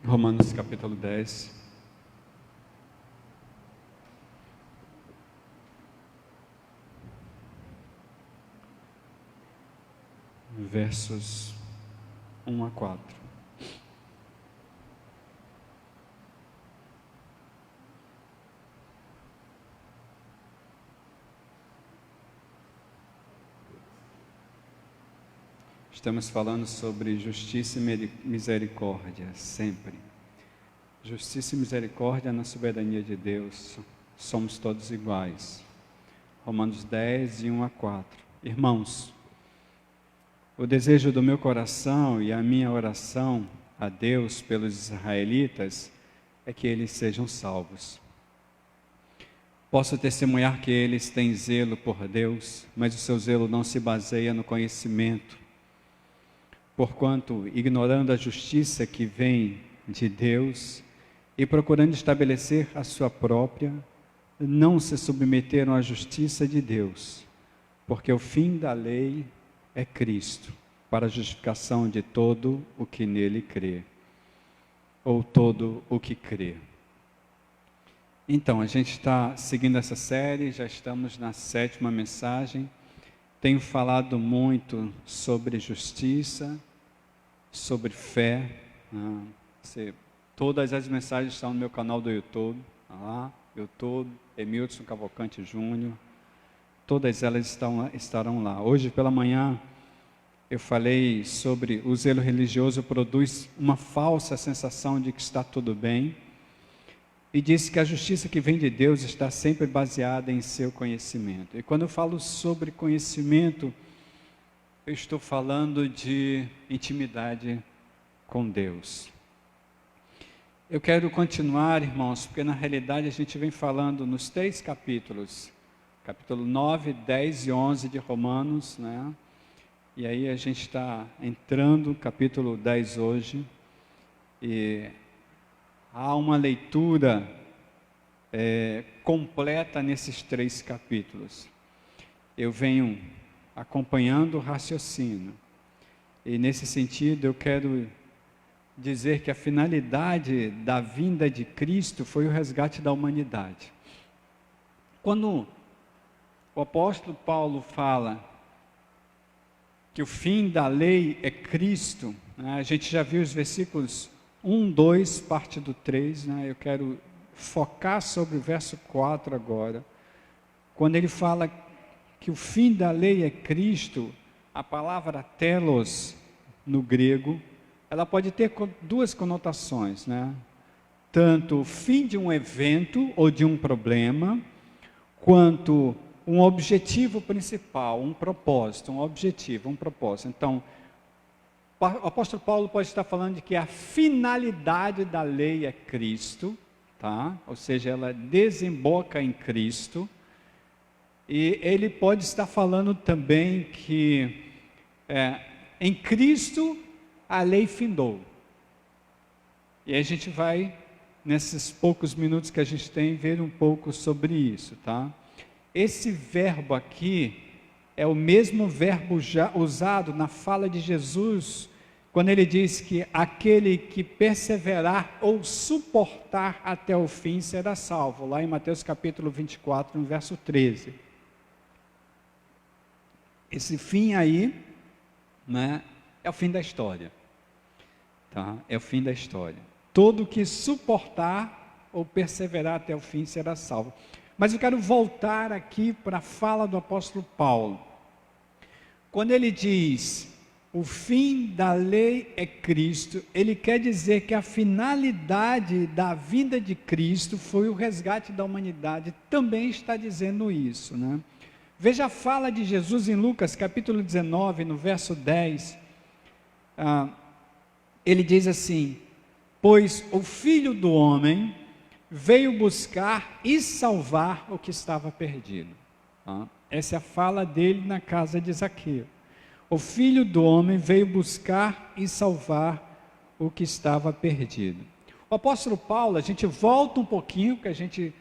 Romanos capítulo 10. Versos 1 a 4. Estamos falando sobre justiça e misericórdia, sempre. Justiça e misericórdia na soberania de Deus, somos todos iguais. Romanos 10, de 1 a 4. Irmãos, o desejo do meu coração e a minha oração a Deus pelos israelitas é que eles sejam salvos. Posso testemunhar que eles têm zelo por Deus, mas o seu zelo não se baseia no conhecimento. Porquanto, ignorando a justiça que vem de Deus e procurando estabelecer a sua própria, não se submeteram à justiça de Deus, porque o fim da lei é Cristo, para a justificação de todo o que nele crê, ou todo o que crê. Então, a gente está seguindo essa série, já estamos na 7ª mensagem. Tenho falado muito sobre justiça, sobre fé. Todas as mensagens estão no meu canal do YouTube, YouTube, Emilson Cavalcante Júnior. Todas elas estarão lá. Hoje pela manhã eu falei sobre o zelo religioso produz uma falsa sensação de que está tudo bem. E disse que a justiça que vem de Deus está sempre baseada em seu conhecimento. E quando eu falo sobre conhecimento, eu estou falando de intimidade com Deus. Eu quero continuar, irmãos, porque na realidade a gente vem falando nos 3 capítulos, capítulo 9, 10 e 11 de Romanos, né? E aí a gente está entrando no capítulo 10 hoje, e há uma leitura completa nesses 3 capítulos. Eu venho acompanhando o raciocínio. E nesse sentido eu quero dizer que a finalidade da vinda de Cristo foi o resgate da humanidade. Quando o apóstolo Paulo fala que o fim da lei é Cristo, né, a gente já viu os versículos 1, 2, parte do 3, né, eu quero focar sobre o verso 4 agora. Quando ele fala que o fim da lei é Cristo, a palavra telos no grego, ela pode ter 2 conotações, né? Tanto o fim de um evento ou de um problema, quanto um objetivo principal, um propósito, um objetivo, um propósito. Então, o apóstolo Paulo pode estar falando de que a finalidade da lei é Cristo, tá? Ou seja, ela desemboca em Cristo. E ele pode estar falando também que em Cristo a lei findou. E a gente vai, nesses poucos minutos que a gente tem, ver um pouco sobre isso, tá? Esse verbo aqui é o mesmo verbo já usado na fala de Jesus, quando ele diz que aquele que perseverar ou suportar até o fim será salvo, lá em Mateus capítulo 24, no verso 13. Esse fim aí, né, é o fim da história, tá? É o fim da história. Todo que suportar ou perseverar até o fim será salvo. Mas eu quero voltar aqui para a fala do apóstolo Paulo. Quando ele diz, o fim da lei é Cristo, ele quer dizer que a finalidade da vinda de Cristo foi o resgate da humanidade, também está dizendo isso, né? Veja a fala de Jesus em Lucas capítulo 19, no verso 10, ele diz assim, pois o Filho do Homem veio buscar e salvar o que estava perdido. Essa é a fala dele na casa de Zaqueu. O Filho do Homem veio buscar e salvar o que estava perdido. O apóstolo Paulo, a gente volta um pouquinho, porque a gente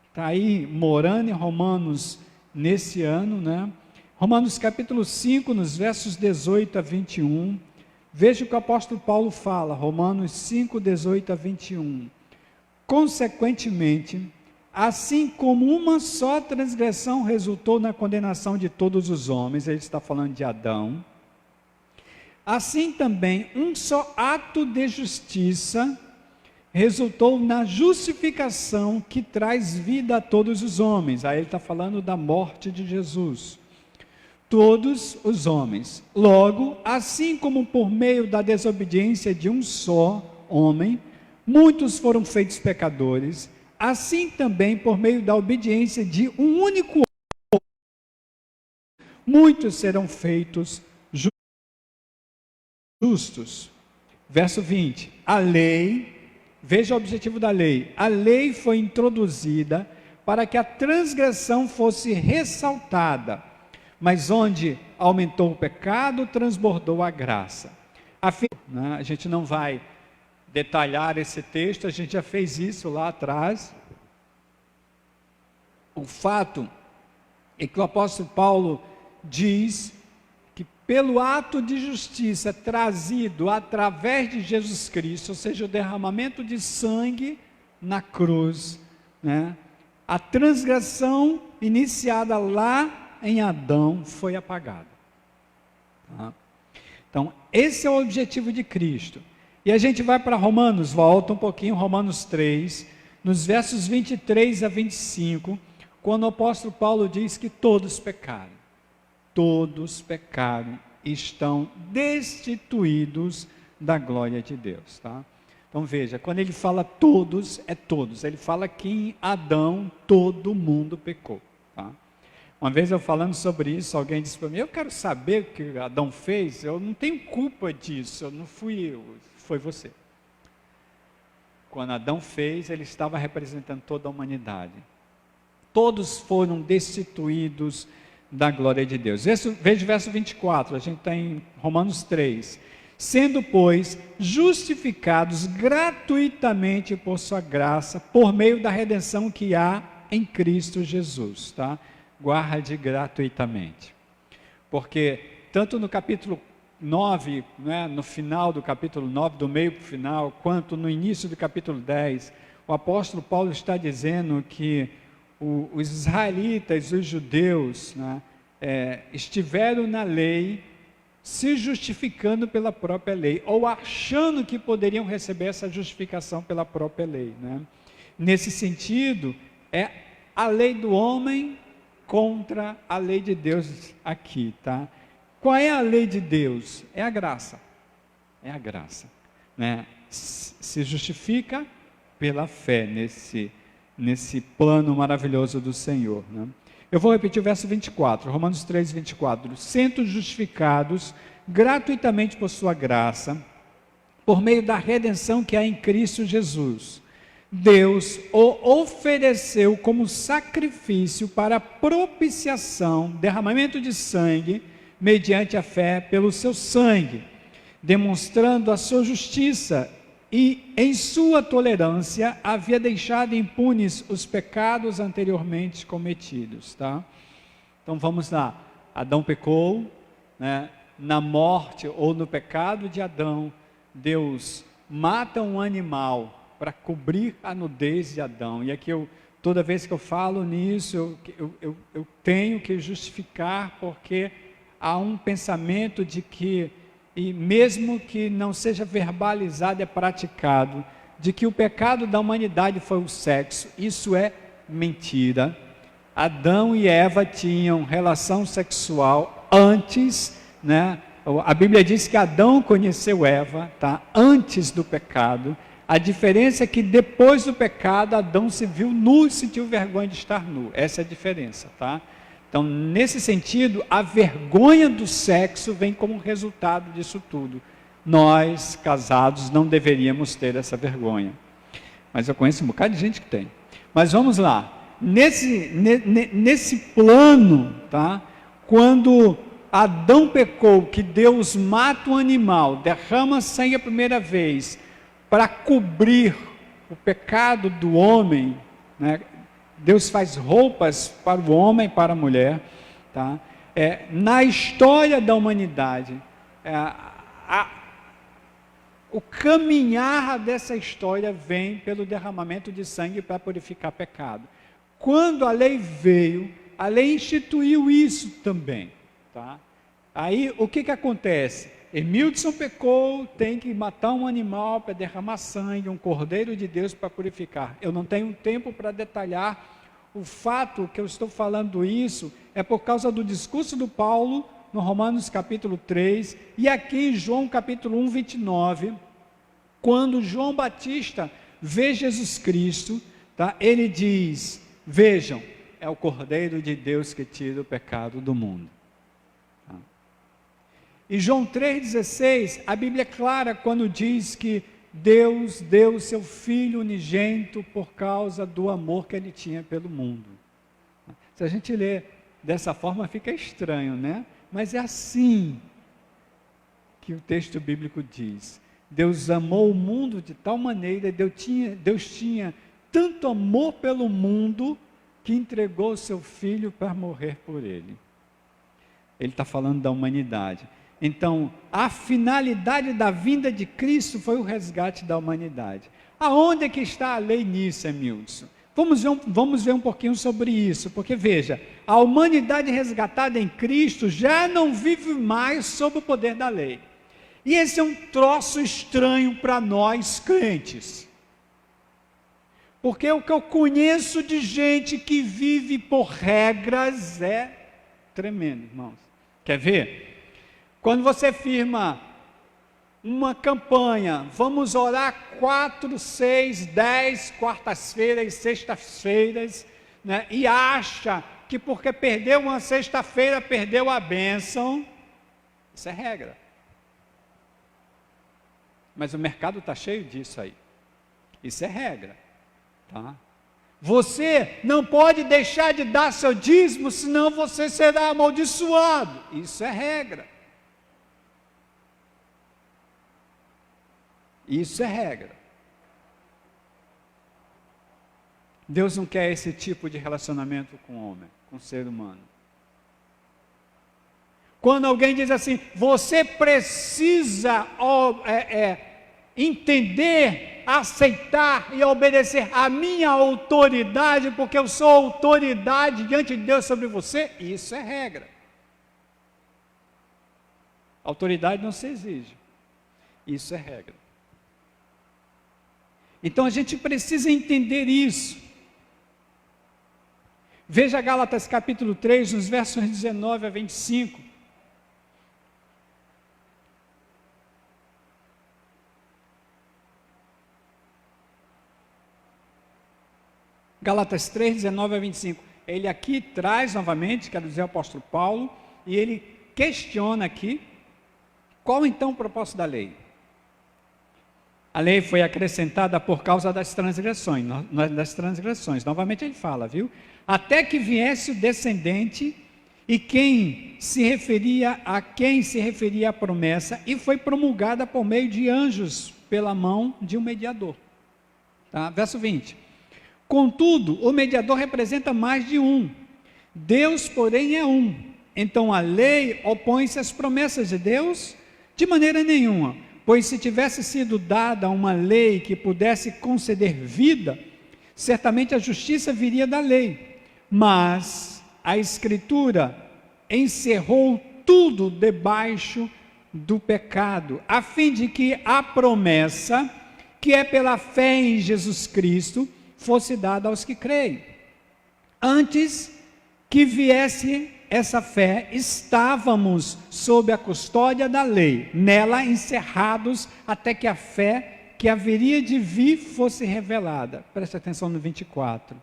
está aí morando em Romanos nesse ano, né? Romanos capítulo 5, nos versos 18 a 21, Veja o que o apóstolo Paulo fala, Romanos 5, 18 a 21. Consequentemente, assim como uma só transgressão resultou na condenação de todos os homens, ele está falando de Adão, assim também um só ato de justiça resultou na justificação que traz vida a todos os homens. Aí ele está falando da morte de Jesus. Todos os homens. Logo, assim como por meio da desobediência de um só homem, muitos foram feitos pecadores, assim também por meio da obediência de um único homem, muitos serão feitos justos. Verso 20. A lei, veja o objetivo da lei. A lei foi introduzida para que a transgressão fosse ressaltada, mas onde aumentou o pecado, transbordou a graça. A gente não vai detalhar esse texto, a gente já fez isso lá atrás. O fato é que o apóstolo Paulo diz que pelo ato de justiça trazido através de Jesus Cristo, ou seja, o derramamento de sangue na cruz, né, a transgressão iniciada lá em Adão foi apagada. Tá? Então, esse é o objetivo de Cristo. E a gente vai para Romanos, volta um pouquinho, Romanos 3, nos versos 23 a 25, quando o apóstolo Paulo diz que todos pecaram e estão destituídos da glória de Deus, tá? Então veja, quando ele fala todos, é todos, ele fala que em Adão todo mundo pecou, tá? Uma vez eu falando sobre isso, alguém disse para mim, eu quero saber o que Adão fez, eu não tenho culpa disso, eu não fui eu, foi você. Quando Adão fez, ele estava representando toda a humanidade. Todos foram destituídos da glória de Deus. Veja o verso 24, a gente está em Romanos 3. Sendo, pois, justificados gratuitamente por sua graça, por meio da redenção que há em Cristo Jesus, tá? Guarde gratuitamente. Porque, tanto no capítulo 9, né, no final do capítulo 9, do meio para o final, quanto no início do capítulo 10, o apóstolo Paulo está dizendo que os israelitas, os judeus, né, estiveram na lei, se justificando pela própria lei, ou achando que poderiam receber essa justificação pela própria lei, né? Nesse sentido, é a lei do homem contra a lei de Deus aqui, tá? Qual é a lei de Deus? É a graça, né? Se justifica pela fé nesse plano maravilhoso do Senhor, né? Eu vou repetir o verso 24, Romanos 3, 24. Sendo justificados gratuitamente por sua graça, por meio da redenção que há em Cristo Jesus, Deus o ofereceu como sacrifício para propiciação, derramamento de sangue, mediante a fé pelo seu sangue, demonstrando a sua justiça, e em sua tolerância havia deixado impunes os pecados anteriormente cometidos, tá? Então vamos lá, Adão pecou, né? Na morte ou no pecado de Adão, Deus mata um animal para cobrir a nudez de Adão, e aqui toda vez que eu falo nisso, eu tenho que justificar, porque há um pensamento de que, e mesmo que não seja verbalizado, é praticado, de que o pecado da humanidade foi o sexo. Isso é mentira. Adão e Eva tinham relação sexual antes, né? A Bíblia diz que Adão conheceu Eva, tá? Antes do pecado. A diferença é que depois do pecado, Adão se viu nu e sentiu vergonha de estar nu. Essa é a diferença, tá? Então, nesse sentido, a vergonha do sexo vem como resultado disso tudo. Nós, casados, não deveríamos ter essa vergonha. Mas eu conheço um bocado de gente que tem. Mas vamos lá. Nesse plano, tá? Quando Adão pecou, que Deus mata um animal, derrama sangue a primeira vez, para cobrir o pecado do homem, né? Deus faz roupas para o homem e para a mulher, tá? Na história da humanidade, O caminhar dessa história vem pelo derramamento de sangue para purificar pecado. Quando a lei veio, a lei instituiu isso também, tá? Aí, o que acontece? Emildson pecou, tem que matar um animal para derramar sangue, um cordeiro de Deus para purificar. Eu não tenho tempo para detalhar o fato que eu estou falando isso, é por causa do discurso do Paulo, no Romanos capítulo 3, e aqui em João capítulo 1, 29, quando João Batista vê Jesus Cristo, tá? Ele diz, vejam, é o Cordeiro de Deus que tira o pecado do mundo. Tá? E João 3,16, a Bíblia é clara quando diz que Deus deu seu Filho unigênito por causa do amor que ele tinha pelo mundo. Se a gente lê dessa forma fica estranho, né? Mas é assim que o texto bíblico diz. Deus amou o mundo de tal maneira, Deus tinha tanto amor pelo mundo, que entregou seu Filho para morrer por ele. Ele está falando da humanidade. Então, a finalidade da vinda de Cristo foi o resgate da humanidade. Aonde é que está a lei nisso, Emildson? Vamos ver um pouquinho sobre isso, porque veja, a humanidade resgatada em Cristo já não vive mais sob o poder da lei. E esse é um troço estranho para nós crentes. Porque o que eu conheço de gente que vive por regras é tremendo, irmãos. Quer ver? Quando você firma uma campanha, vamos orar 4, 6, 10 quartas-feiras e sextas-feiras, né, e acha que porque perdeu uma sexta-feira, perdeu a bênção, isso é regra. Mas o mercado está cheio disso aí, isso é regra, tá? Você não pode deixar de dar seu dízimo, senão você será amaldiçoado, isso é regra. Isso é regra. Deus não quer esse tipo de relacionamento com o homem, com o ser humano. Quando alguém diz assim, você precisa entender, aceitar e obedecer a minha autoridade, porque eu sou autoridade diante de Deus sobre você, isso é regra. Autoridade não se exige, isso é regra. Então a gente precisa entender isso. Veja Gálatas capítulo 3, nos versos 19 a 25. Gálatas 3, 19 a 25. Ele aqui traz novamente, quero dizer, o apóstolo Paulo, e ele questiona aqui, qual então o propósito da lei? A lei foi acrescentada por causa das transgressões, novamente ele fala, viu? Até que viesse o descendente, e a quem se referia a promessa, e foi promulgada por meio de anjos, pela mão de um mediador. Tá? Verso 20. Contudo, o mediador representa mais de um, Deus, porém, é um. Então a lei opõe-se às promessas de Deus? De maneira nenhuma. Pois se tivesse sido dada uma lei que pudesse conceder vida, certamente a justiça viria da lei. Mas a Escritura encerrou tudo debaixo do pecado, a fim de que a promessa, que é pela fé em Jesus Cristo, fosse dada aos que creem. Antes que viesse essa fé, estávamos sob a custódia da lei, nela encerrados até que a fé que haveria de vir fosse revelada. Preste atenção no 24.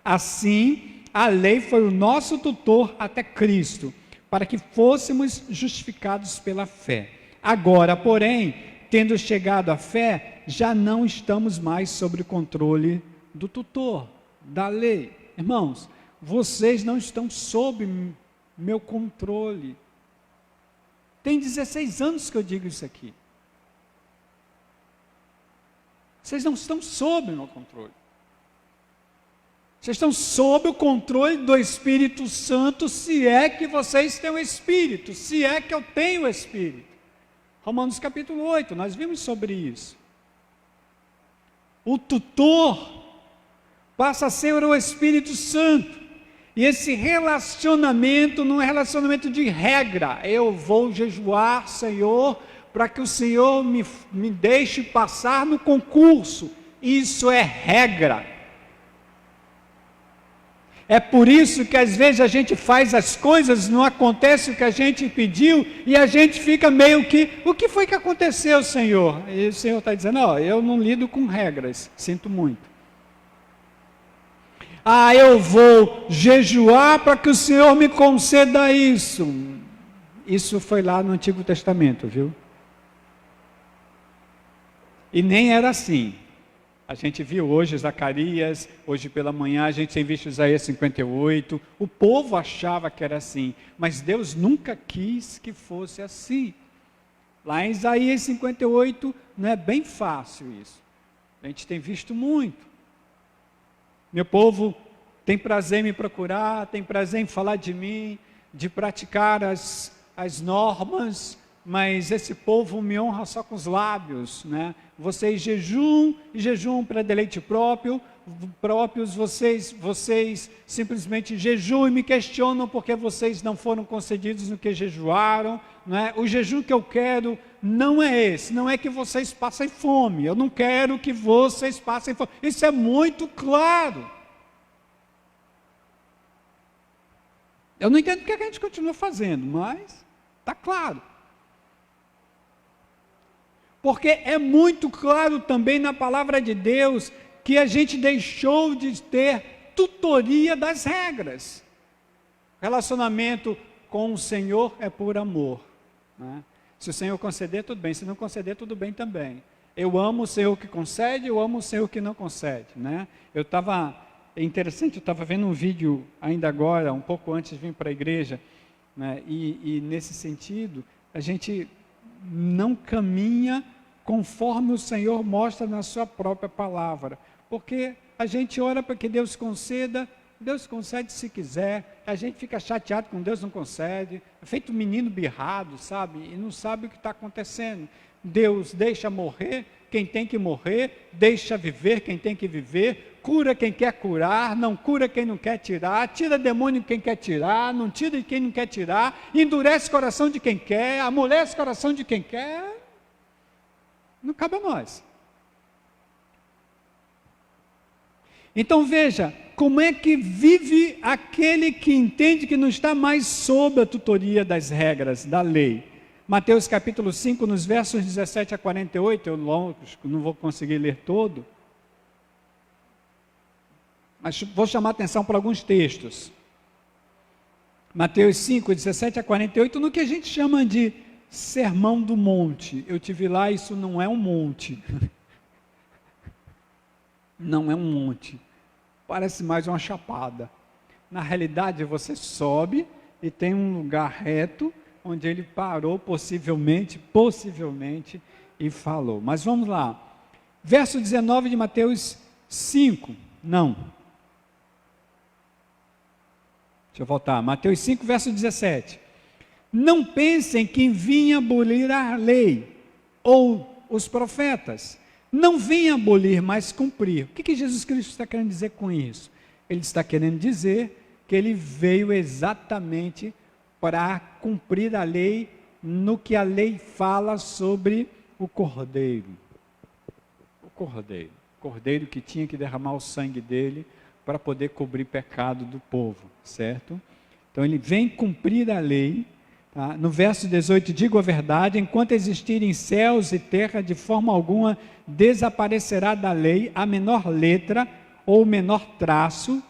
Assim, a lei foi o nosso tutor até Cristo, para que fôssemos justificados pela fé. Agora, porém, tendo chegado à fé, já não estamos mais sob o controle do tutor, da lei. Irmãos, vocês não estão sob meu controle. Tem 16 anos que eu digo isso aqui. Vocês não estão sob o meu controle. Vocês estão sob o controle do Espírito Santo, se é que vocês têm o Espírito, se é que eu tenho o Espírito. Romanos capítulo 8, nós vimos sobre isso. O tutor passa a ser o Espírito Santo. E esse relacionamento não é relacionamento de regra. Eu vou jejuar, Senhor, para que o Senhor me deixe passar no concurso. Isso é regra. É por isso que às vezes a gente faz as coisas, não acontece o que a gente pediu, e a gente fica meio que, o que foi que aconteceu, Senhor? E o Senhor está dizendo, eu não lido com regras, sinto muito. Eu vou jejuar para que o Senhor me conceda isso. Isso foi lá no Antigo Testamento, viu? E nem era assim. A gente viu hoje Zacarias, hoje pela manhã a gente tem visto Isaías 58, o povo achava que era assim, mas Deus nunca quis que fosse assim. Lá em Isaías 58 não é bem fácil isso, a gente tem visto muito. Meu povo tem prazer em me procurar, tem prazer em falar de mim, de praticar as normas, mas esse povo me honra só com os lábios, né? Vocês jejuam para deleite próprios, vocês simplesmente jejuam e me questionam porque vocês não foram concedidos no que jejuaram, né? O jejum que eu quero não é esse, não é que vocês passem fome, eu não quero que vocês passem fome, isso é muito claro. Eu não entendo porque a gente continua fazendo, mas está claro. Porque é muito claro também na palavra de Deus que a gente deixou de ter tutoria das regras. Relacionamento com o Senhor é por amor, né? Se o Senhor conceder, tudo bem. Se não conceder, tudo bem também. Eu amo o Senhor que concede, eu amo o Senhor que não concede, né? É interessante, eu estava vendo um vídeo ainda agora, um pouco antes de vir para a igreja, né? E nesse sentido, a gente não caminha conforme o Senhor mostra na sua própria palavra, porque a gente ora para que Deus conceda, Deus concede se quiser, a gente fica chateado com Deus não concede, é feito um menino birrado, sabe, e não sabe o que está acontecendo. Deus deixa morrer quem tem que morrer, deixa viver quem tem que viver, cura quem quer curar, não cura quem não quer tirar, tira demônio quem quer tirar, não tira de quem não quer tirar, endurece o coração de quem quer, amolece o coração de quem quer, não cabe a nós. Então veja, como é que vive aquele que entende que não está mais sob a tutoria das regras, da lei. Mateus capítulo 5, nos versos 17 a 48, eu não vou conseguir ler todo, mas vou chamar a atenção para alguns textos. Mateus 5, 17 a 48, no que a gente chama de Sermão do Monte. Eu tive lá, isso não é um monte. Não é um monte. Parece mais uma chapada. Na realidade, você sobe e tem um lugar reto, onde ele parou possivelmente, e falou. Mas vamos lá. Verso 19 de Mateus 5. Não. Deixa eu voltar. Mateus 5, verso 17. Não pensem que vim abolir a lei ou os profetas. Não vim abolir, mas cumprir. O que Jesus Cristo está querendo dizer com isso? Ele está querendo dizer que ele veio exatamente para cumprir a lei no que a lei fala sobre o Cordeiro. O Cordeiro. O Cordeiro que tinha que derramar o sangue dele para poder cobrir pecado do povo, certo? Então ele vem cumprir a lei. Tá? No verso 18, digo a verdade, enquanto existirem céus e terra, de forma alguma desaparecerá da lei a menor letra ou o menor traço,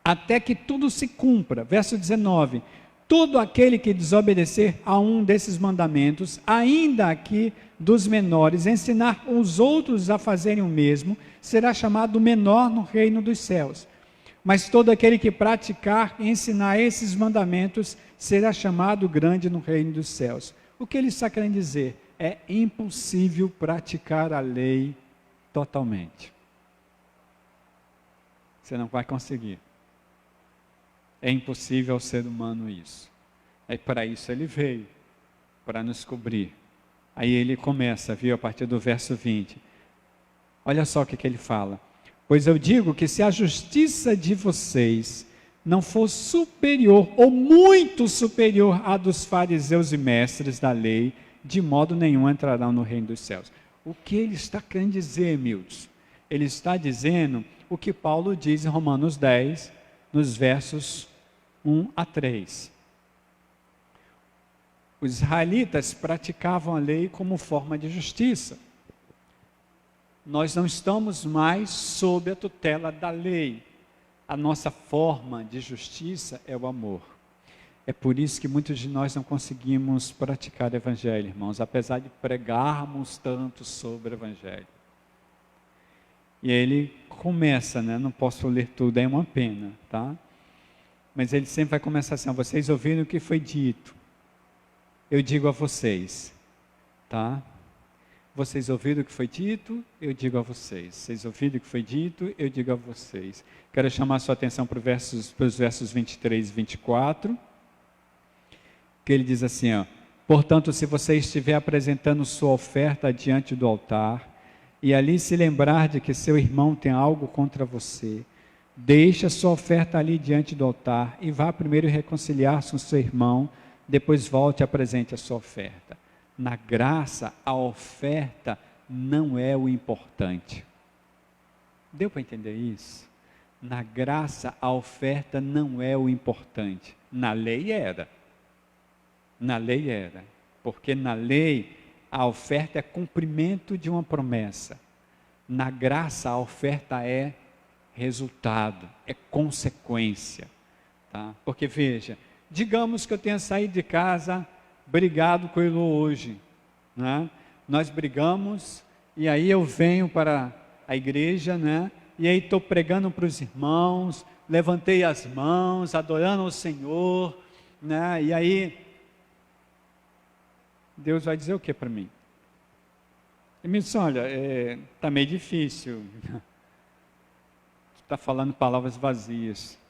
até que tudo se cumpra. Verso 19, todo aquele que desobedecer a um desses mandamentos, ainda que dos menores, ensinar os outros a fazerem o mesmo, será chamado menor no reino dos céus. Mas todo aquele que praticar e ensinar esses mandamentos, será chamado grande no reino dos céus. O que ele está querendo dizer? É impossível praticar a lei totalmente. Você não vai conseguir. É impossível ao ser humano isso. É para isso ele veio, para nos cobrir, Aí ele começa, viu, a partir do verso 20. Olha só o que ele fala. Pois eu digo que se a justiça de vocês não for superior, ou muito superior à dos fariseus e mestres da lei, de modo nenhum entrarão no reino dos céus. O que ele está querendo dizer, Milton? Ele está dizendo o que Paulo diz em Romanos 10, nos versos 1 a 3. Os israelitas praticavam a lei como forma de justiça. Nós não estamos mais sob a tutela da lei. A nossa forma de justiça é o amor. É por isso que muitos de nós não conseguimos praticar o evangelho, irmãos, apesar de pregarmos tanto sobre o evangelho. E aí ele começa, né? Não posso ler tudo, é uma pena, tá? Mas ele sempre vai começar assim: vocês ouviram o que foi dito, eu digo a vocês, tá? Vocês ouviram o que foi dito, eu digo a vocês. Vocês ouviram o que foi dito, eu digo a vocês. Quero chamar a sua atenção para os versos 23 e 24, que ele diz assim, ó: portanto, se você estiver apresentando sua oferta diante do altar, e ali se lembrar de que seu irmão tem algo contra você, deixe a sua oferta ali diante do altar, e vá primeiro reconciliar-se com seu irmão, depois volte e apresente a sua oferta. Na graça, a oferta não é o importante. Deu para entender isso? Na graça, a oferta não é o importante. Na lei era. Na lei era. Porque na lei, a oferta é cumprimento de uma promessa. Na graça, a oferta é resultado, é consequência. Tá? Porque veja, digamos que eu tenha saído de casa brigado com ele hoje, né? Nós brigamos, e aí eu venho para a igreja, né? E aí estou pregando para os irmãos, levantei as mãos, adorando ao Senhor, né? E aí, Deus vai dizer o que para mim? Ele me disse: olha, está meio difícil, tu está falando palavras vazias.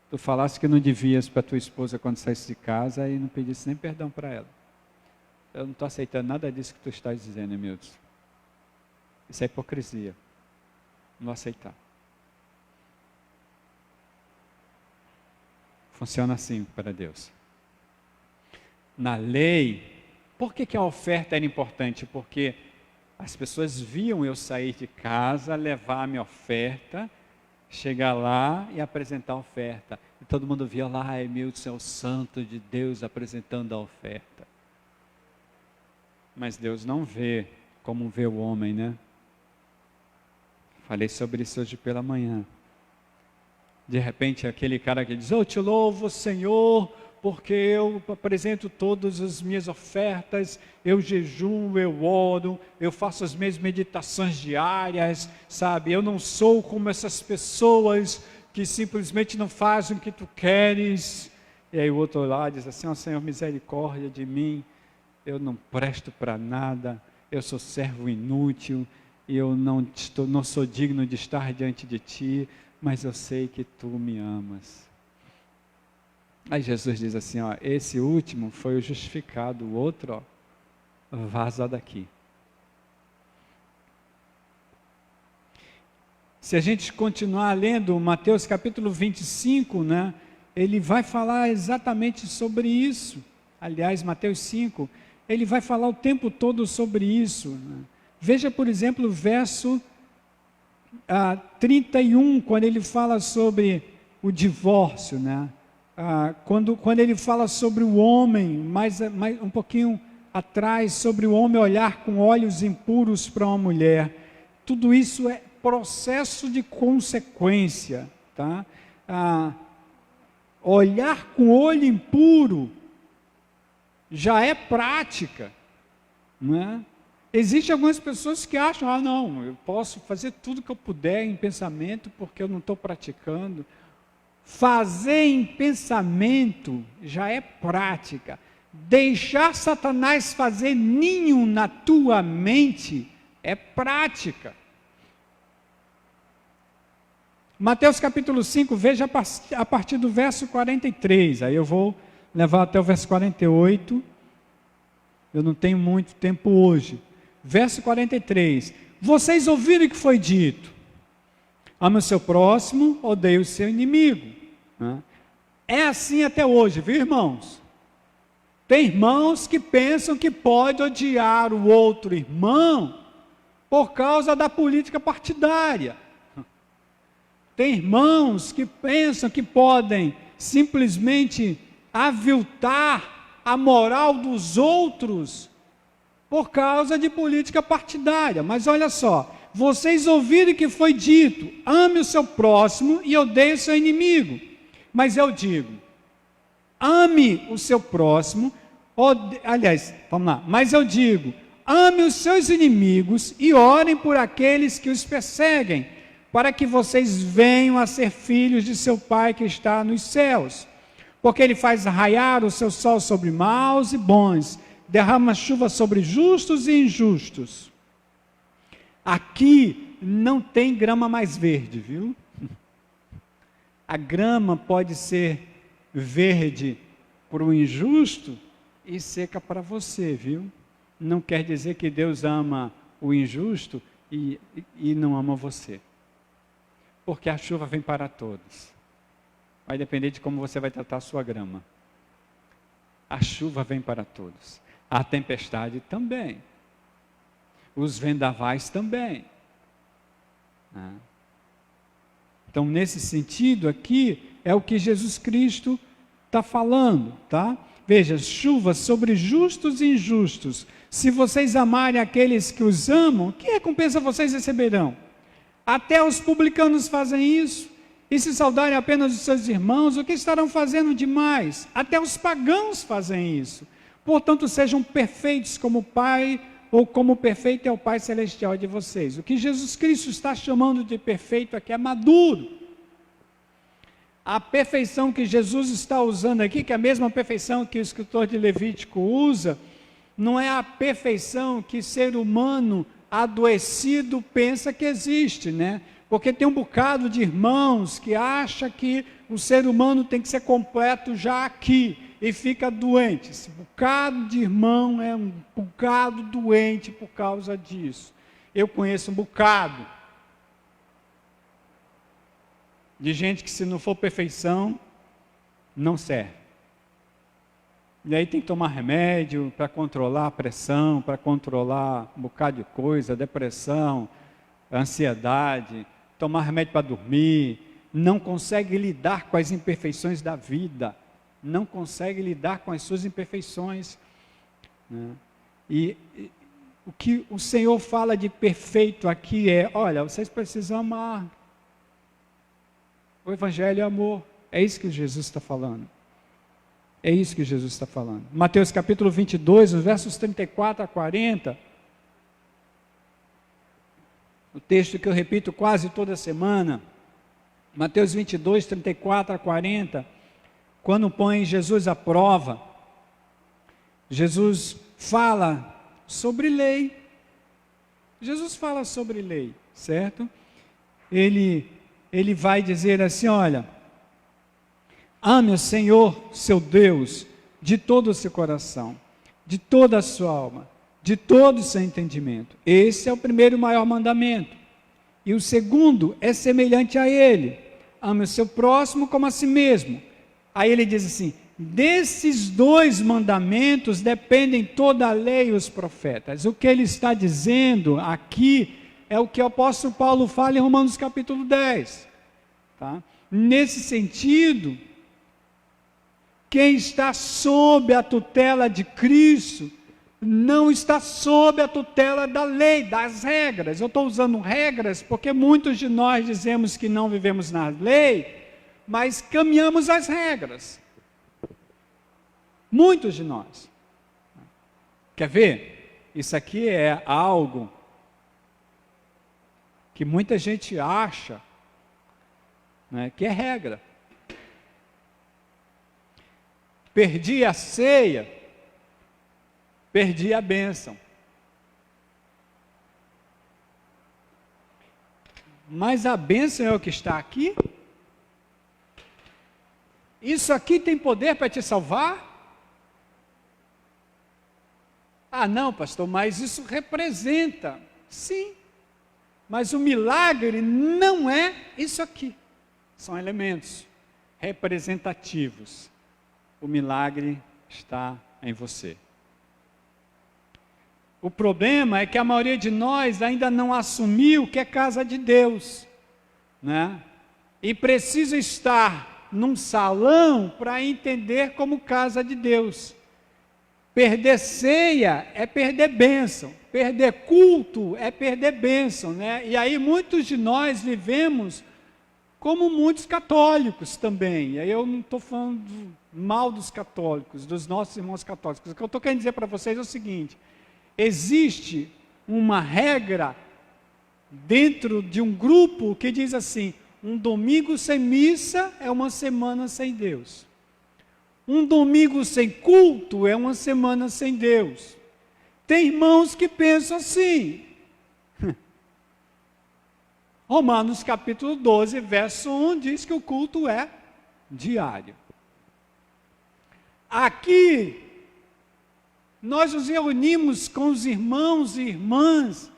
Tu falasse que não devias para tua esposa quando saísse de casa e não pedisse nem perdão para ela. Eu não estou aceitando nada disso que tu estás dizendo, Emilton. Isso é hipocrisia. Não vou aceitar. Funciona assim para Deus. Na lei, por que a oferta era importante? Porque as pessoas viam eu sair de casa, levar a minha oferta, chegar lá e apresentar a oferta. E todo mundo via lá: Emilton é o santo de Deus apresentando a oferta. Mas Deus não vê como vê o homem, né? Falei sobre isso hoje pela manhã. De repente, aquele cara que diz: eu te louvo, Senhor, porque eu apresento todas as minhas ofertas, eu jejuo, eu oro, eu faço as minhas meditações diárias, sabe? Eu não sou como essas pessoas que simplesmente não fazem o que tu queres. E aí o outro lá diz assim: ó Senhor, misericórdia de mim, eu não presto para nada, eu sou servo inútil, eu não sou digno de estar diante de ti, mas eu sei que tu me amas. Aí Jesus diz assim, ó: esse último foi o justificado, o outro, ó, vaza daqui. Se a gente continuar lendo Mateus capítulo 25, né, ele vai falar exatamente sobre isso. Aliás, Mateus 5, ele vai falar o tempo todo sobre isso, né? Veja, por exemplo, o verso 31, quando ele fala sobre o divórcio, né? Quando ele fala sobre o homem, mais um pouquinho atrás, sobre o homem olhar com olhos impuros para uma mulher, tudo isso é processo de consequência, tá? Olhar com olho impuro já é prática, né? Existem algumas pessoas que acham: não, eu posso fazer tudo que eu puder em pensamento porque eu não estou praticando. Fazer em pensamento já é prática. Deixar Satanás fazer ninho na tua mente é prática. Mateus capítulo 5, veja a partir do verso 43, aí eu vou levar até o verso 48. eu não tenho muito tempo hoje. Verso 43, vocês ouviram o que foi dito, ama o seu próximo, odeia o seu inimigo. É assim até hoje, viu, irmãos? Tem irmãos que pensam que pode odiar o outro irmão por causa da política partidária. Tem irmãos que pensam que podem simplesmente aviltar a moral dos outros por causa de política partidária. Mas olha só, vocês ouviram que foi dito, ame o seu próximo e odeie o seu inimigo. Mas eu digo, ame o seu próximo, vamos lá, mas eu digo, ame os seus inimigos e orem por aqueles que os perseguem, para que vocês venham a ser filhos de seu Pai que está nos céus. Porque Ele faz raiar o seu sol sobre maus e bons, derrama chuva sobre justos e injustos. Aqui não tem grama mais verde, viu? A grama pode ser verde para o injusto e seca para você, viu? Não quer dizer que Deus ama o injusto e não ama você. Porque a chuva vem para todos. Vai depender de como você vai tratar a sua grama. A chuva vem para todos. A tempestade também. Os vendavais também. Então, nesse sentido aqui, é o que Jesus Cristo está falando, tá? Veja, chuva sobre justos e injustos. Se vocês amarem aqueles que os amam, que recompensa vocês receberão? Até os publicanos fazem isso. E se saudarem apenas os seus irmãos, o que estarão fazendo demais? Até os pagãos fazem isso. Portanto, sejam perfeitos como o Pai, ou como perfeito é o Pai Celestial de vocês. O que Jesus Cristo está chamando de perfeito aqui é maduro. A perfeição que Jesus está usando aqui, que é a mesma perfeição que o escritor de Levítico usa, não é a perfeição que ser humano adoecido pensa que existe, né? Porque tem um bocado de irmãos que acha que o ser humano tem que ser completo já aqui e fica doente. Esse bocado de irmão é um bocado doente por causa disso. Eu conheço um bocado de gente que, se não for perfeição, não serve. E aí tem que tomar remédio para controlar a pressão, para controlar um bocado de coisa, depressão, ansiedade, tomar remédio para dormir, não consegue lidar com as imperfeições da vida, não consegue lidar com as suas imperfeições. E o que o Senhor fala de perfeito aqui é, olha, vocês precisam amar. O Evangelho é amor, é isso que Jesus está falando. É isso que Jesus está falando. Mateus capítulo 22, os versos 34 a 40, o texto que eu repito quase toda semana, Mateus 22, 34 a 40, quando põe Jesus à prova, Jesus fala sobre lei. Jesus fala sobre lei, certo? Ele vai dizer assim, olha, ame o Senhor, seu Deus, de todo o seu coração, de toda a sua alma, de todo o seu entendimento. Esse é o primeiro e maior mandamento. E o segundo é semelhante a ele. Ame o seu próximo como a si mesmo. Aí ele diz assim, desses dois mandamentos dependem toda a lei e os profetas. O que ele está dizendo aqui é o que o apóstolo Paulo fala em Romanos capítulo 10. Tá? Nesse sentido, quem está sob a tutela de Cristo, não está sob a tutela da lei, das regras. Eu estou usando regras porque muitos de nós dizemos que não vivemos na lei, mas caminhamos as regras. Muitos de nós. Quer ver? Isso aqui é algo que muita gente acha, né, que é regra. Perdi a ceia, perdi a bênção. Mas a bênção é o que está aqui? Isso aqui tem poder para te salvar? Ah, não, pastor, mas isso representa. Sim, mas o milagre não é isso aqui. São elementos representativos. O milagre está em você. O problema é que a maioria de nós ainda não assumiu que é casa de Deus, né? E precisa estar num salão para entender como casa de Deus. Perder ceia é perder bênção, perder culto é perder bênção, né? E aí muitos de nós vivemos como muitos católicos também. E aí eu não estou falando mal dos católicos, dos nossos irmãos católicos. O que eu estou querendo dizer para vocês é o seguinte: existe uma regra dentro de um grupo que diz assim: um domingo sem missa é uma semana sem Deus. Um domingo sem culto é uma semana sem Deus. Tem irmãos que pensam assim. Romanos capítulo 12, verso 1 diz que o culto é diário. Aqui, nós nos reunimos com os irmãos e irmãs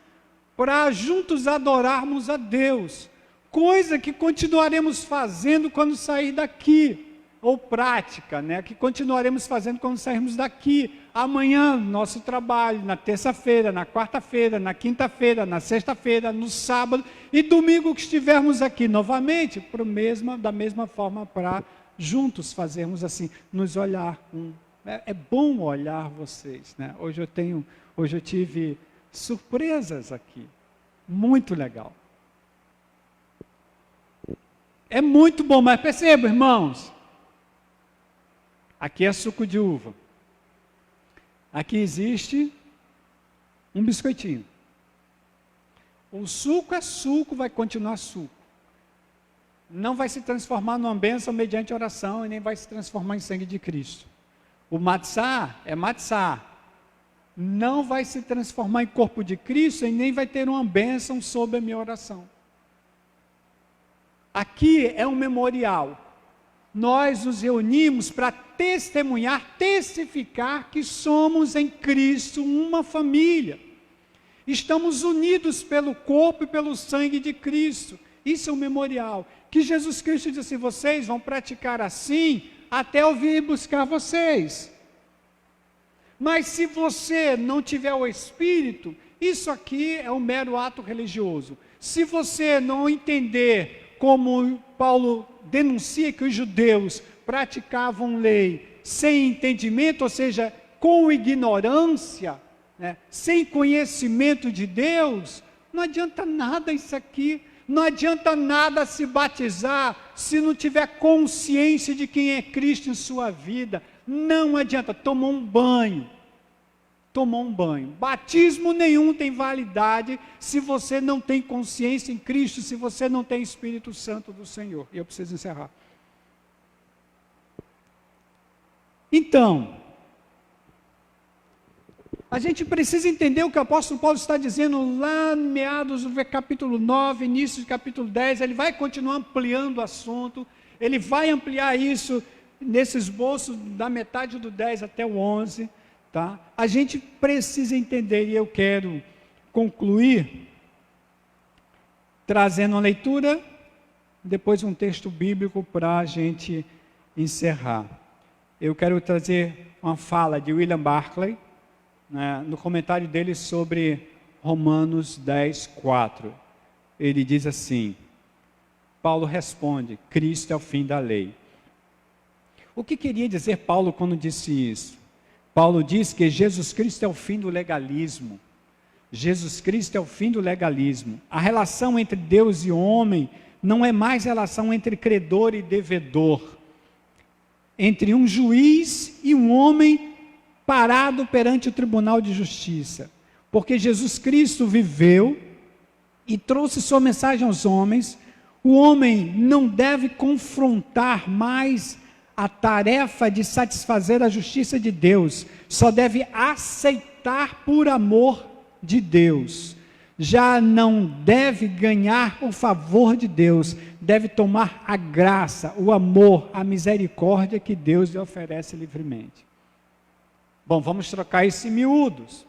para juntos adorarmos a Deus, coisa que continuaremos fazendo quando sair daqui, ou prática, né, que continuaremos fazendo quando sairmos daqui. Amanhã, nosso trabalho, na terça-feira, na quarta-feira, na quinta-feira, na sexta-feira, no sábado, e domingo que estivermos aqui novamente, da mesma forma, para juntos fazermos assim, nos olhar. É bom olhar vocês, né? Hoje eu tive surpresas aqui, muito legal. É muito bom, mas perceba, irmãos, aqui é suco de uva. Aqui existe um biscoitinho. O suco é suco, vai continuar suco. Não vai se transformar numa bênção mediante oração e nem vai se transformar em sangue de Cristo. O matzá é matzá. Não vai se transformar em corpo de Cristo e nem vai ter uma bênção sob a minha oração. Aqui é um memorial. Nós nos reunimos para testemunhar, testificar que somos em Cristo uma família. Estamos unidos pelo corpo e pelo sangue de Cristo. Isso é um memorial. Que Jesus Cristo disse assim: vocês vão praticar assim até eu vir buscar vocês. Mas se você não tiver o Espírito, isso aqui é um mero ato religioso. Se você não entender como Paulo denuncia que os judeus praticavam lei sem entendimento, ou seja, com ignorância, né, sem conhecimento de Deus, não adianta nada isso aqui. Não adianta nada se batizar se não tiver consciência de quem é Cristo em sua vida. Não adianta. Tomou um banho. Batismo nenhum tem validade se você não tem consciência em Cristo, se você não tem Espírito Santo do Senhor. E eu preciso encerrar. Então, a gente precisa entender o que o apóstolo Paulo está dizendo lá no meados do capítulo 9, início do capítulo 10, ele vai continuar ampliando o assunto, ele vai ampliar isso nesse esboço da metade do 10 até o 11, tá? A gente precisa entender, e eu quero concluir trazendo uma leitura, depois um texto bíblico para a gente encerrar. Eu quero trazer uma fala de William Barclay, no comentário dele sobre Romanos 10, 4. Ele diz assim: Paulo responde, Cristo é o fim da lei. O que queria dizer Paulo quando disse isso? Paulo diz que Jesus Cristo é o fim do legalismo. Jesus Cristo é o fim do legalismo. A relação entre Deus e homem não é mais relação entre credor e devedor, entre um juiz e um homem parado perante o tribunal de justiça, porque Jesus Cristo viveu e trouxe sua mensagem aos homens. O homem não deve confrontar mais a tarefa de satisfazer a justiça de Deus, só deve aceitar por amor de Deus. Já não deve ganhar o favor de Deus, deve tomar a graça, o amor, a misericórdia que Deus lhe oferece livremente. Bom, vamos trocar isso em miúdos.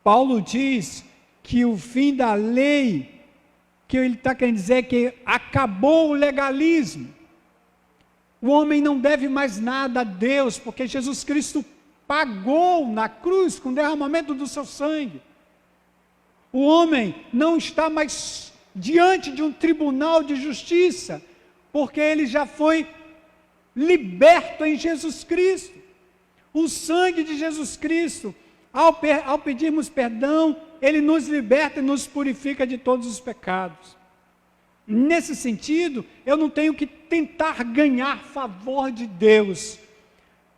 Paulo diz que o fim da lei, que ele está querendo dizer que acabou o legalismo. O homem não deve mais nada a Deus, porque Jesus Cristo pagou na cruz com o derramamento do seu sangue. O homem não está mais diante de um tribunal de justiça, porque ele já foi liberto em Jesus Cristo. O sangue de Jesus Cristo, ao pedirmos perdão, ele nos liberta e nos purifica de todos os pecados. Nesse sentido, eu não tenho que tentar ganhar favor de Deus.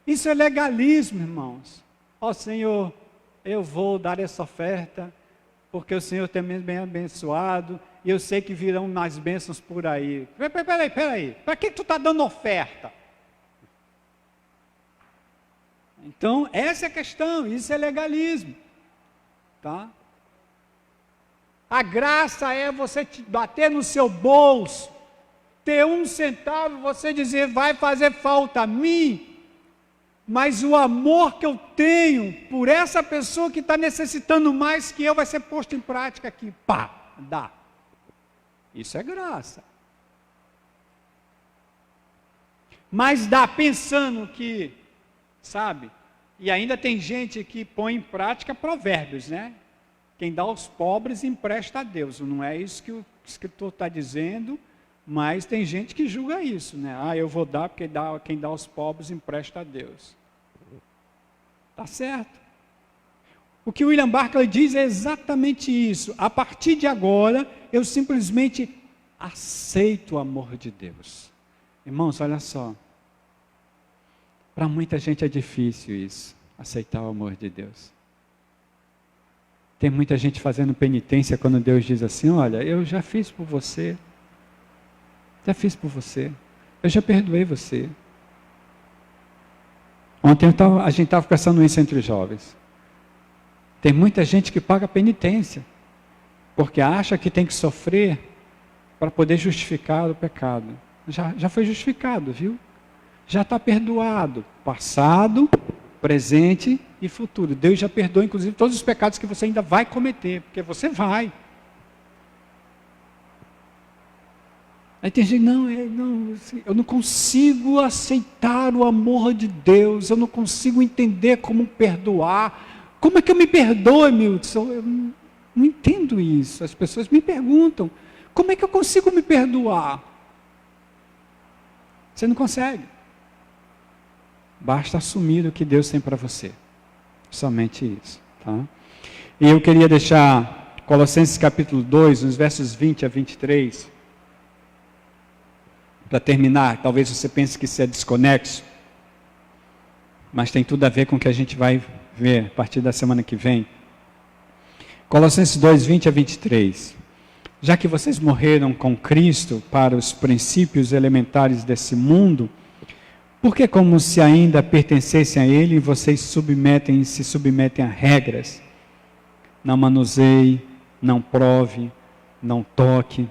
Isso é legalismo, irmãos. Ó Senhor, eu vou dar essa oferta, porque o Senhor tem me bem abençoado, e eu sei que virão mais bênçãos por aí. Peraí, para que tu está dando oferta? Então, essa é a questão, isso é legalismo. Tá? A graça é você bater no seu bolso, ter 1 centavo, você dizer, vai fazer falta a mim, mas o amor que eu tenho por essa pessoa que está necessitando mais que eu, vai ser posto em prática aqui. Pá, dá. Isso é graça. Mas dá pensando que, sabe, e ainda tem gente que põe em prática provérbios, né? Quem dá aos pobres empresta a Deus. Não é isso que o escritor está dizendo, mas tem gente que julga isso, né? Ah, eu vou dar porque quem dá aos pobres empresta a Deus. Está certo. O que William Barclay diz é exatamente isso. A partir de agora, eu simplesmente aceito o amor de Deus. Irmãos, olha só. Para muita gente é difícil isso, aceitar o amor de Deus. Tem muita gente fazendo penitência quando Deus diz assim, olha, eu já fiz por você, eu já perdoei você. Ontem a gente estava conversando isso entre os jovens. Tem muita gente que paga penitência, porque acha que tem que sofrer para poder justificar o pecado. Já foi justificado, viu? Já está perdoado, passado, presente e futuro. Deus já perdoou, inclusive, todos os pecados que você ainda vai cometer, porque você vai. Aí tem gente, eu não consigo aceitar o amor de Deus, eu não consigo entender como perdoar. Como é que eu me perdoo, Milton? Eu não entendo isso. As pessoas me perguntam, como é que eu consigo me perdoar? Você não consegue. Basta assumir o que Deus tem para você. Somente isso. Tá? E eu queria deixar Colossenses capítulo 2, nos versos 20 a 23. Para terminar, talvez você pense que isso é desconexo. Mas tem tudo a ver com o que a gente vai ver a partir da semana que vem. Colossenses 2, 20 a 23. Já que vocês morreram com Cristo para os princípios elementares desse mundo, porque como se ainda pertencessem a Ele, vocês se submetem a regras. Não manuseie, não prove, não toque.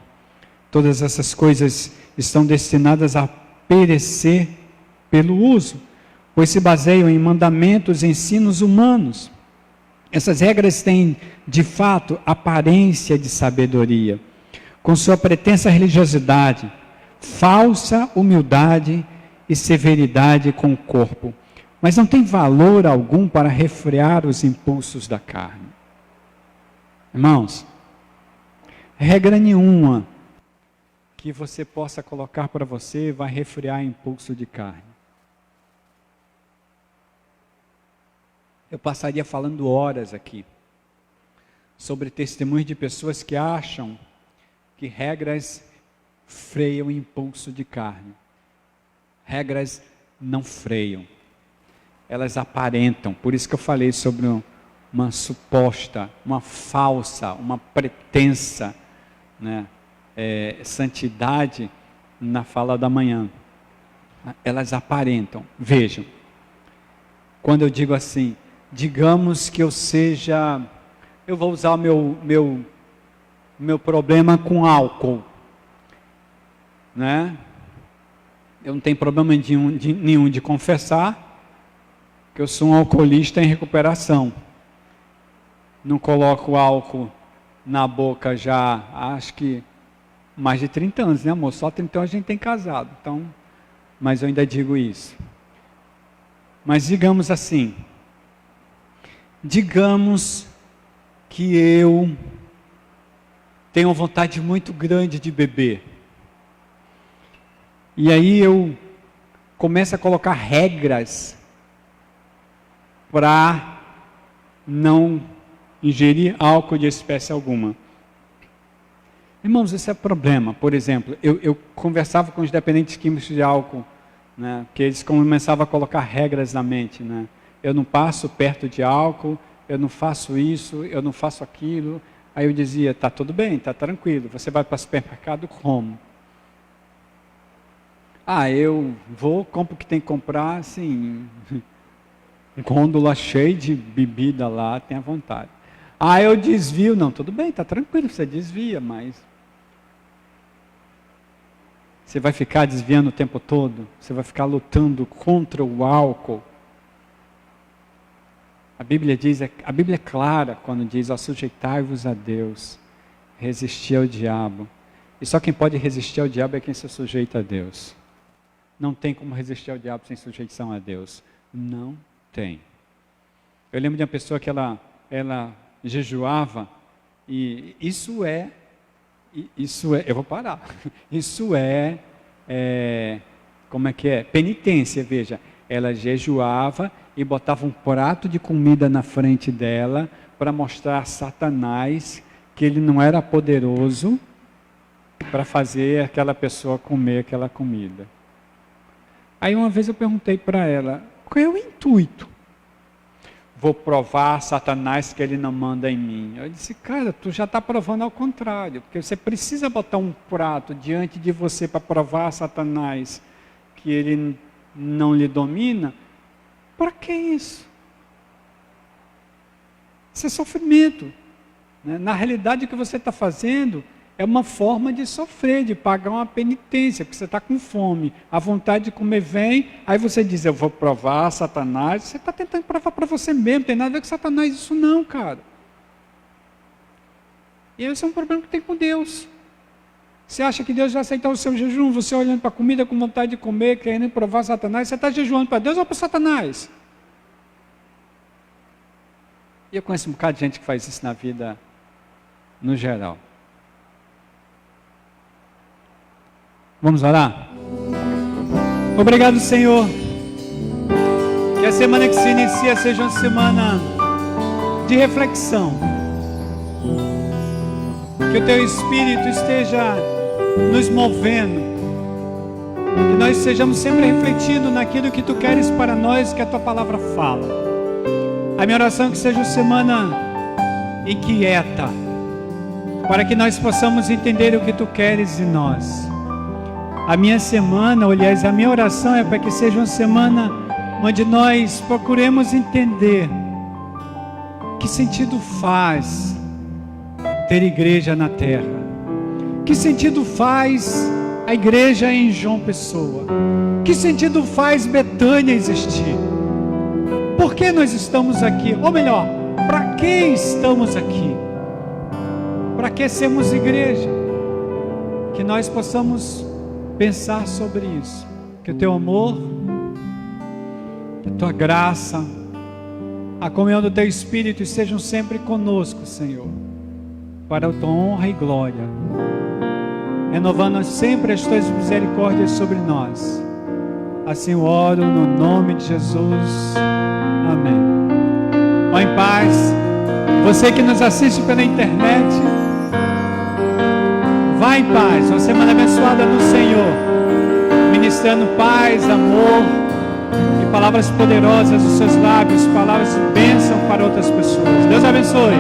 Todas essas coisas estão destinadas a perecer pelo uso, pois se baseiam em mandamentos e ensinos humanos. Essas regras têm, de fato, aparência de sabedoria, com sua pretensa religiosidade, falsa humildade e severidade com o corpo, mas não tem valor algum para refrear os impulsos da carne. Irmãos, regra nenhuma que você possa colocar para você vai refrear impulso de carne. Eu passaria falando horas aqui sobre testemunhos de pessoas que acham que regras freiam impulso de carne. Regras não freiam, elas aparentam. Por isso que eu falei sobre uma suposta, uma falsa, uma pretensa, né, santidade na fala da manhã. Elas aparentam. Vejam, quando eu digo assim, digamos que eu vou usar o meu problema com álcool, né? Eu não tenho problema nenhum de confessar, que eu sou um alcoolista em recuperação. Não coloco álcool na boca já, acho que mais de 30 anos, né, amor? Só 30 anos a gente tem casado, então, mas eu ainda digo isso. Mas digamos assim, digamos que eu tenho uma vontade muito grande de beber. E aí eu começo a colocar regras para não ingerir álcool de espécie alguma. Irmãos, esse é o problema. Por exemplo, eu conversava com os dependentes químicos de álcool, né, que eles começavam a colocar regras na mente, né? Eu não passo perto de álcool, eu não faço isso, eu não faço aquilo. Aí eu dizia, tá tudo bem, tá tranquilo, você vai para o supermercado como? Eu vou, compro o que tem que comprar, assim, gôndola cheia de bebida lá, tem à vontade. Eu desvio, não, tudo bem, tá tranquilo, você desvia, mas você vai ficar desviando o tempo todo? Você vai ficar lutando contra o álcool? A Bíblia é clara quando diz, sujeitai-vos a Deus, resistir ao diabo. E só quem pode resistir ao diabo é quem se sujeita a Deus. Não tem como resistir ao diabo sem sujeição a Deus. Não tem. Eu lembro de uma pessoa que ela jejuava, e isso é, eu vou parar, isso como é que é? Penitência, veja. Ela jejuava e botava um prato de comida na frente dela para mostrar a Satanás que ele não era poderoso para fazer aquela pessoa comer aquela comida. Aí uma vez eu perguntei para ela, qual é o intuito? Vou provar a Satanás que ele não manda em mim. Eu disse, cara, tu já está provando ao contrário, porque você precisa botar um prato diante de você para provar a Satanás que ele não lhe domina. Para que isso? Isso é sofrimento. Né? Na realidade, o que você está fazendo é uma forma de sofrer, de pagar uma penitência, porque você está com fome, a vontade de comer vem, aí você diz, eu vou provar a Satanás, você está tentando provar para você mesmo, não tem nada a ver com Satanás isso não, cara. E esse é um problema que tem com Deus. Você acha que Deus vai aceitar o seu jejum, você olhando para a comida com vontade de comer, querendo provar Satanás, você está jejuando para Deus ou para Satanás? E eu conheço um bocado de gente que faz isso na vida, no geral. Vamos orar? Obrigado, Senhor. Que a semana que se inicia seja uma semana de reflexão. Que o Teu Espírito esteja nos movendo. Que nós estejamos sempre refletindo naquilo que Tu queres para nós, que a Tua palavra fala. A minha oração é que seja uma semana inquieta, para que nós possamos entender o que Tu queres de nós. A minha semana, aliás, a minha oração é para que seja uma semana onde nós procuremos entender que sentido faz ter igreja na terra. Que sentido faz a igreja em João Pessoa? Que sentido faz Betânia existir? Por que nós estamos aqui? Ou melhor, para que estamos aqui? Para que sermos igreja? Que nós possamos pensar sobre isso, que o Teu amor, que a Tua graça, a comunhão do Teu Espírito estejam sempre conosco, Senhor, para a Tua honra e glória, renovando sempre as Tuas misericórdias sobre nós. Assim eu oro no nome de Jesus, amém. Vá em paz. Você que nos assiste pela internet, vá em paz, uma semana abençoada no Senhor, ministrando paz, amor e palavras poderosas dos seus lábios, palavras de bênção para outras pessoas. Deus abençoe.